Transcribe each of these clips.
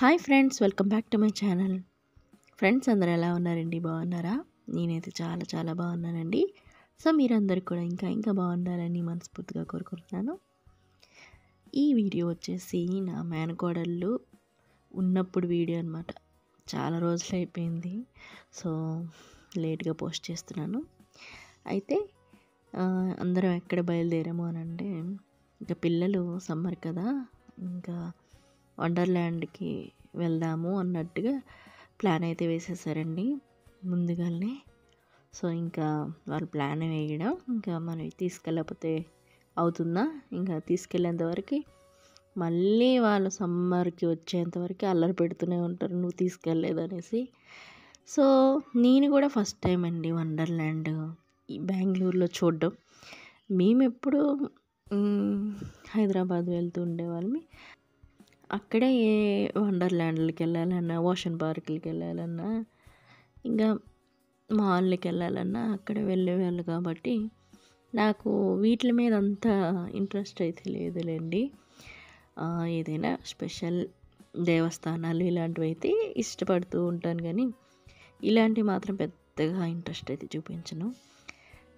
Hi friends, welcome back to my channel. Friends అందరూ ఎలా ఉన్నారండి? బాగున్నారా? నేనైతే చాలా చాలా బాగున్నానండి. సో మీరందరూ కూడా ఇంకా బాగుండాలని మనస్ఫూర్తిగా కోరుకుంటున్నాను. ఈ వీడియో వచ్చేసి నా మేనకోడళ్ళు ఉన్నప్పుడు వీడియో అనమాట. చాలా రోజులు అయిపోయింది, సో లేట్గా పోస్ట్ చేస్తున్నాను. అయితే అందరం ఎక్కడ బయలుదేరాము అని అంటే, ఇంకా పిల్లలు సమ్మర్ కదా, ఇంకా వండర్ల్యాండ్కి వెళ్దాము అన్నట్టుగా ప్లాన్ అయితే వేసేసారండి ముందుగానే. సో ఇంకా వాళ్ళు ప్లాన్ వేయడం, ఇంకా మనం తీసుకెళ్ళకపోతే అవుతుందా, ఇంకా తీసుకెళ్ళేంతవరకు మళ్ళీ వాళ్ళు సమ్మర్కి వచ్చేంతవరకు అల్లరి పెడుతూనే ఉంటారు, నువ్వు తీసుకెళ్ళలేదనేసి. సో నేను కూడా ఫస్ట్ టైం అండి వండర్ల్యాండ్ ఈ బెంగళూరులో చూడడం. మేము ఎప్పుడు హైదరాబాద్ వెళ్తూ ఉండేవాళ్ళమి. అక్కడే ఏ వండర్ల్యాండ్లకి వెళ్ళాలన్నా, ఓషన్ పార్కులకి వెళ్ళాలన్నా, ఇంకా మాల్కి వెళ్ళాలన్నా అక్కడే వెళ్ళేవాళ్ళు కాబట్టి నాకు వీటి మీద అంత ఇంట్రెస్ట్ అయితే లేదులేండి. ఏదైనా స్పెషల్ దేవస్థానాలు ఇలాంటివి అయితే ఇష్టపడుతూ ఉంటాను, కానీ ఇలాంటివి మాత్రం పెద్దగా ఇంట్రెస్ట్ అయితే చూపించను.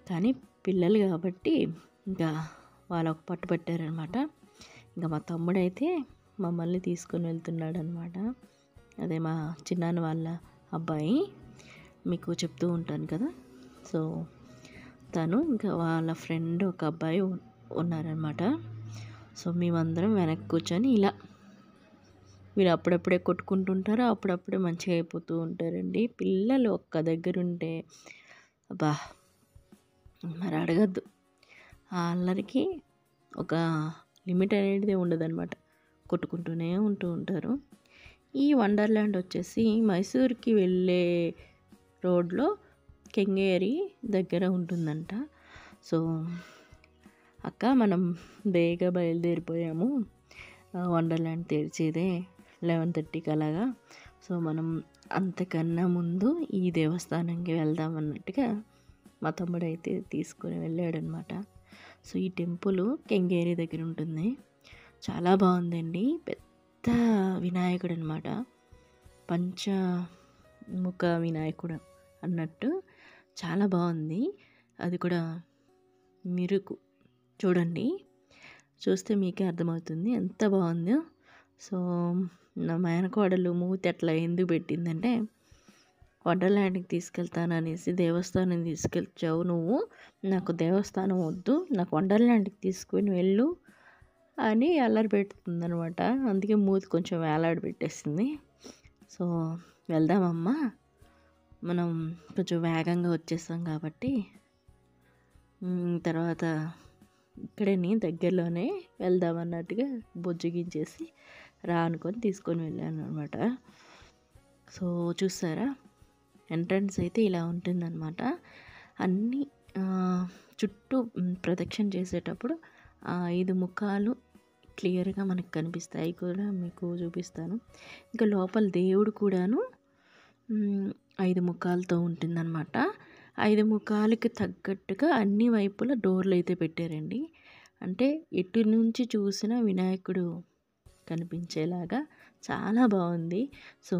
కానీ పిల్లలు కాబట్టి ఇంకా వాళ్ళకు పట్టుబట్టారనమాట. ఇంకా మా తమ్ముడైతే మమ్మల్ని తీసుకొని వెళ్తున్నాడు అనమాట. అదే మా చిన్నాన్న వాళ్ళ అబ్బాయి, మీకు చెప్తూ ఉంటాను కదా. సో తను ఇంకా వాళ్ళ ఫ్రెండ్ ఒక అబ్బాయి ఉన్నారనమాట. సో మేమందరం వెనక్కి కూర్చొని ఇలా, వీళ్ళు అప్పుడప్పుడే కొట్టుకుంటుంటారు, అప్పుడప్పుడే మంచిగా అయిపోతూ ఉంటారండి. పిల్లలు ఒక్క దగ్గర ఉంటే అబ్బా మరి అడగద్దు, ఆ అల్లరికి ఒక లిమిట్ అనేది ఉండదన్నమాట, కొట్టుకుంటూనే ఉంటూ ఉంటారు. ఈ వండర్ల్యాండ్ వచ్చేసి మైసూర్కి వెళ్ళే రోడ్లో కెంగేరి దగ్గర ఉంటుందంట. సో అక్క మనం బేగా బయలుదేరిపోయాము, వండర్ల్యాండ్ తెరిచేదే 11:30కి అలాగా. సో మనం అంతకన్నా ముందు ఈ దేవస్థానంకి వెళ్దాం అన్నట్టుగా మా తమ్ముడు అయితే తీసుకొని వెళ్ళాడనమాట. సో ఈ టెంపుల్ కెంగేరి దగ్గర ఉంటుంది. చాలా బాగుందండి. పెద్ద వినాయకుడు అనమాట, పంచముఖ వినాయకుడు అన్నట్టు చాలా బాగుంది. అది కూడా మీరు చూడండి, చూస్తే మీకే అర్థమవుతుంది ఎంత బాగుందో. సో నా మేనకోడలు మూతి అట్లా ఎందుకు పెట్టిందంటే, వండర్ల్యాండ్కి తీసుకెళ్తాను అనేసి దేవస్థానం తీసుకెళ్ళావు నువ్వు, నాకు దేవస్థానం వద్దు, నాకు వండర్ల్యాండ్కి తీసుకుని వెళ్ళు అని అల్లరి పెడుతుందనమాట. అందుకే మూతి కొంచెం వేలాడి పెట్టేసింది. సో వెళ్దామమ్మా, మనం కొంచెం వేగంగా వచ్చేసాం కాబట్టి తర్వాత ఇక్కడే దగ్గరలోనే వెళ్దామన్నట్టుగా బొజ్జగించేసి రా అనుకొని తీసుకొని వెళ్ళాను అనమాట. సో చూసారా, ఎంట్రన్స్ అయితే ఇలా ఉంటుందన్నమాట. అన్నీ చుట్టూ ప్రదక్షిణ చేసేటప్పుడు 5 ముఖాలు క్లియర్గా మనకు కనిపిస్తాయి, కూడా మీకు చూపిస్తాను. ఇంకా లోపల దేవుడు కూడాను 5 ముఖాలతో ఉంటుందన్నమాట. 5 ముఖాలకి తగ్గట్టుగా అన్ని వైపులా డోర్లు అయితే పెట్టారండి. అంటే ఎటు నుంచి చూసినా వినాయకుడు కనిపించేలాగా చాలా బాగుంది. సో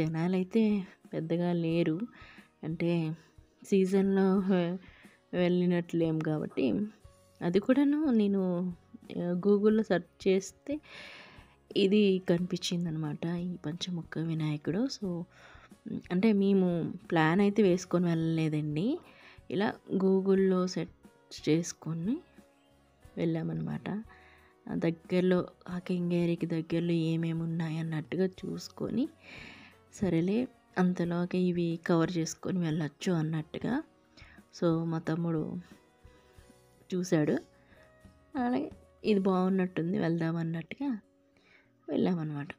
జనాలైతే పెద్దగా లేరు, అంటే సీజన్లో వెళ్ళినట్లేం కాబట్టి. అది కూడాను నేను గూగుల్లో సెర్చ్ చేస్తే ఇది కనిపించింది అనమాట, ఈ పంచముఖ వినాయకుడు. సో అంటే మేము ప్లాన్ అయితే వేసుకొని వెళ్ళలేదండి, ఇలా గూగుల్లో సెర్చ్ చేసుకొని వెళ్ళామన్నమాట. దగ్గరలో ఆ కెంగేరికి దగ్గరలో ఏమేమి ఉన్నాయి అన్నట్టుగా చూసుకొని, సరేలే అంతలోకి ఇవి కవర్ చేసుకొని వెళ్ళొచ్చు అన్నట్టుగా. సో మా తమ్ముడు చూశాడు, అలాగే ఇది బాగున్నట్టుంది వెళ్దాం అన్నట్టుగా వెళ్ళామన్నమాట.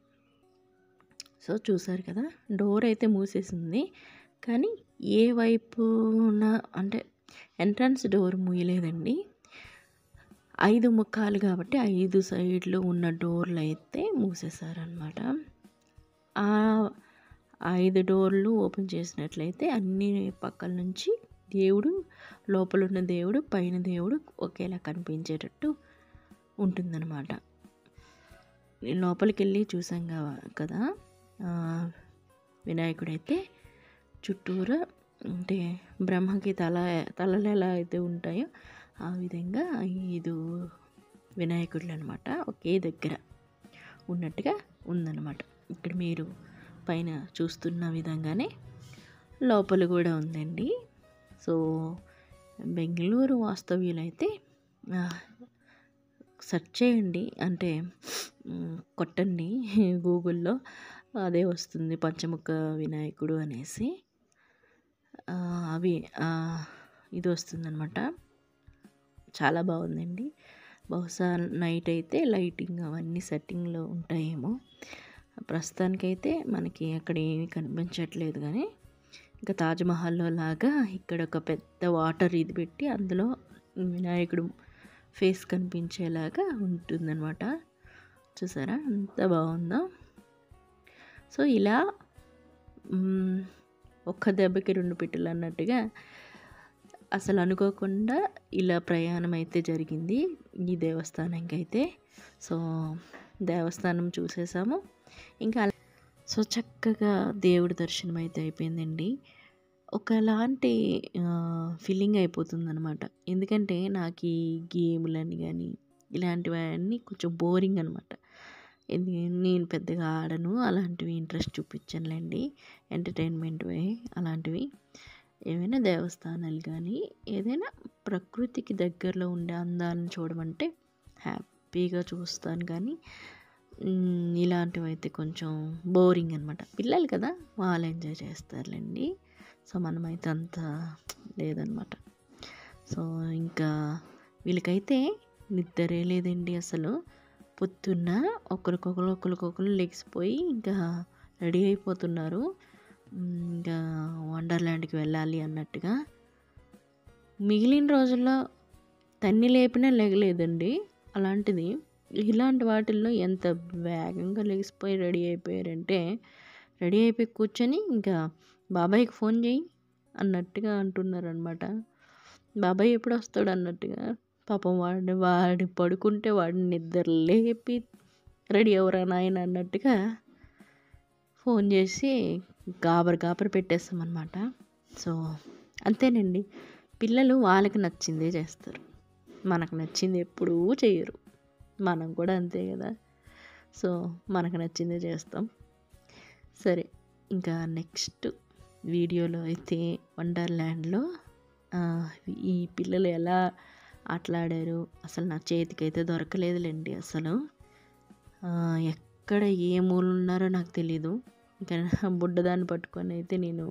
సో చూసారు కదా, డోర్ అయితే మూసేసింది, కానీ ఏ వైపున అంటే ఎంట్రన్స్ డోర్ మూయలేదండి. 5 ముఖాలు కాబట్టి 5 సైడ్లు ఉన్న డోర్లు అయితే మూసేశారనమాట. ఆ 5 డోర్లు ఓపెన్ చేసినట్లయితే అన్ని పక్కల నుంచి దేవుడు, లోపలున్న దేవుడు, పైన దేవుడు ఒకేలా కనిపించేటట్టు ఉంటుందన్నమాట. లోపలికి వెళ్ళి చూసాం కదా, వినాయకుడైతే చుట్టూరా అంటే బ్రహ్మకి తలలు ఎలా అయితే ఉంటాయో ఆ విధంగా 5 వినాయకుడులు అనమాట ఒకే దగ్గర ఉన్నట్టుగా ఉందన్నమాట. ఇక్కడ మీరు పైన చూస్తున్న విధంగానే లోపల కూడా ఉందండి. సో బెంగళూరు వాస్తవ్యులైతే సెర్చ్ చేయండి, అంటే కొట్టండి గూగుల్లో, అదే వస్తుంది పంచముఖ వినాయకుడు అనేసి. అవి ఇది వస్తుందన్నమాట. చాలా బాగుందండి. బహుశా నైట్ అయితే లైటింగ్ అవన్నీ సెట్టింగ్లో ఉంటాయేమో. ప్రస్తుతానికైతే మనకి అక్కడ ఏమీ కనిపించట్లేదు, కానీ ఇంకా తాజ్మహల్లో లాగా ఇక్కడ ఒక పెద్ద వాటర్ ఇది పెట్టి అందులో వినాయకుడు ఫేస్ కనిపించేలాగా ఉంటుందన్నమాట. చూసారా ఎంత బాగుందో. సో ఇలా ఒక్క దెబ్బకి 2 పిట్టలు అన్నట్టుగా అసలు అనుకోకుండా ఇలా ప్రయాణం అయితే జరిగింది ఈ దేవస్థానంకి అయితే. సో దేవస్థానం చూసేసాము, ఇంకా సో చక్కగా దేవుడి దర్శనం అయితే అయిపోయిందండి. ఒకలాంటి ఫీలింగ్ అయిపోతుందన్నమాట. ఎందుకంటే నాకు ఈ గేములని కానీ ఇలాంటివన్నీ కొంచెం బోరింగ్ అనమాట. నేను పెద్దగా ఆడను, అలాంటివి ఇంట్రెస్ట్ చూపించనులేండి. ఎంటర్టైన్మెంట్ అలాంటివి ఏమైనా దేవస్థానాలు కానీ ఏదైనా ప్రకృతికి దగ్గరలో ఉండే అందాలను చూడమంటే హ్యాపీగా చూస్తాను, కానీ ఇలాంటివి అయితే కొంచెం బోరింగ్ అనమాట. పిల్లలు కదా, వాళ్ళు ఎంజాయ్ చేస్తారులేండి. సో మనమైతే అంత లేదనమాట. సో ఇంకా వీళ్ళకైతే నిద్రే లేదండి అసలు. పొద్దున్న ఒకరికొకరు లెగిసిపోయి ఇంకా రెడీ అయిపోతున్నారు, ఇంకా వండర్ల్యాండ్కి వెళ్ళాలి అన్నట్టుగా. మిగిలిన రోజుల్లో తన్ని లేపినా లెగలేదండి, అలాంటిది ఇలాంటి వాటిల్లో ఎంత వేగంగా లెగిసిపోయి రెడీ అయిపోయారంటే, రెడీ అయిపోయి కూర్చొని ఇంకా బాబాయ్కి ఫోన్ చేయి అన్నట్టుగా అంటున్నారనమాట. బాబాయ్ ఎప్పుడు వస్తాడు అన్నట్టుగా. పాపం వాడు పడుకుంటే వాడిని నిద్ర లేపి రెడీ అవరా నాయన అన్నట్టుగా ఫోన్ చేసి గాబరు పెట్టేస్తామన్నమాట. సో అంతేనండి, పిల్లలు వాళ్ళకి నచ్చిందే చేస్తారు, మనకు నచ్చింది ఎప్పుడూ చేయరు. మనం కూడా అంతే కదా. సో మనకు నచ్చిందే చేస్తాం. సరే, ఇంకా నెక్స్ట్ వీడియోలో అయితే వండర్ల్యాండ్లో ఈ పిల్లలు ఎలా ఆటలాడారు అసలు నా చేతికైతే దొరకలేదులేండి అసలు. ఎక్కడ ఏ మూల ఉన్నారో నాకు తెలీదు. ఇంకా బుడ్డదాన్ని పట్టుకొని అయితే నేను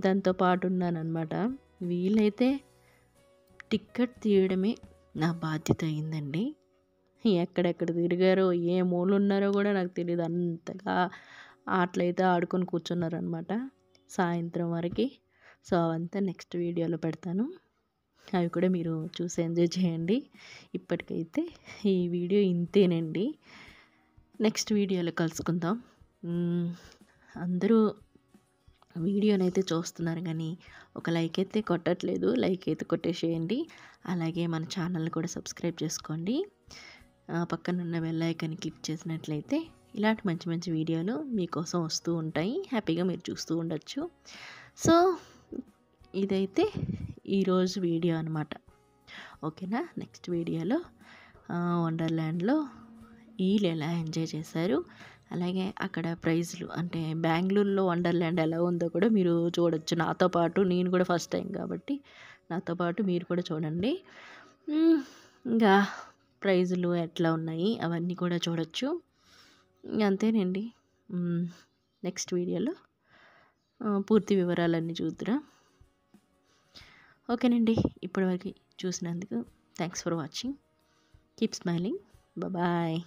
దాంతో పాటు ఉన్నానన్నమాట. వీలైతే టికెట్ తీయడమే నా బాధ్యత అయిందండి. ఎక్కడెక్కడ తిరిగారో ఏ మూల ఉన్నారో కూడా నాకు తెలియదు, అంతగా ఆటలైతే ఆడుకొని కూర్చున్నారనమాట సాయంత్రం వరకు. సో అవంతా నెక్స్ట్ వీడియోలో పెడతాను, అవి కూడా మీరు చూసి ఎంజాయ్ చేయండి. ఇప్పటికైతే ఈ వీడియో ఇంతేనండి, నెక్స్ట్ వీడియోలో కలుసుకుందాం. అందరూ వీడియోనైతే చూస్తున్నారు కానీ ఒక లైక్ అయితే కొట్టట్లేదు, లైక్ అయితే కొట్టేసేయండి. అలాగే మన ఛానల్ని కూడా సబ్స్క్రైబ్ చేసుకోండి. పక్కన ఉన్న బెల్ ఐకాన్ని క్లిక్ చేసినట్లయితే ఇలాంటి మంచి మంచి వీడియోలు మీకోసం వస్తూ ఉంటాయి, హ్యాపీగా మీరు చూస్తూ ఉండొచ్చు. సో ఇదైతే ఈరోజు వీడియో అనమాట. ఓకేనా, నెక్స్ట్ వీడియోలో వండర్ల్యాండ్లో వీళ్ళు ఎలా ఎంజాయ్ చేశారు, అలాగే అక్కడ ప్రైజ్లు అంటే బెంగళూరులో వండర్ల్యాండ్ ఎలా ఉందో కూడా మీరు చూడొచ్చు నాతో పాటు. నేను కూడా ఫస్ట్ టైం కాబట్టి నాతో పాటు మీరు కూడా చూడండి. ఇంకా ప్రైజులు ఎట్లా ఉన్నాయి అవన్నీ కూడా చూడొచ్చు. అంతేనండి, నెక్స్ట్ వీడియోలో పూర్తి వివరాలన్నీ చూద్దాం. ఓకేనండి, ఇప్పటివరకు చూసినందుకు thanks for watching. Keep smiling. Bye.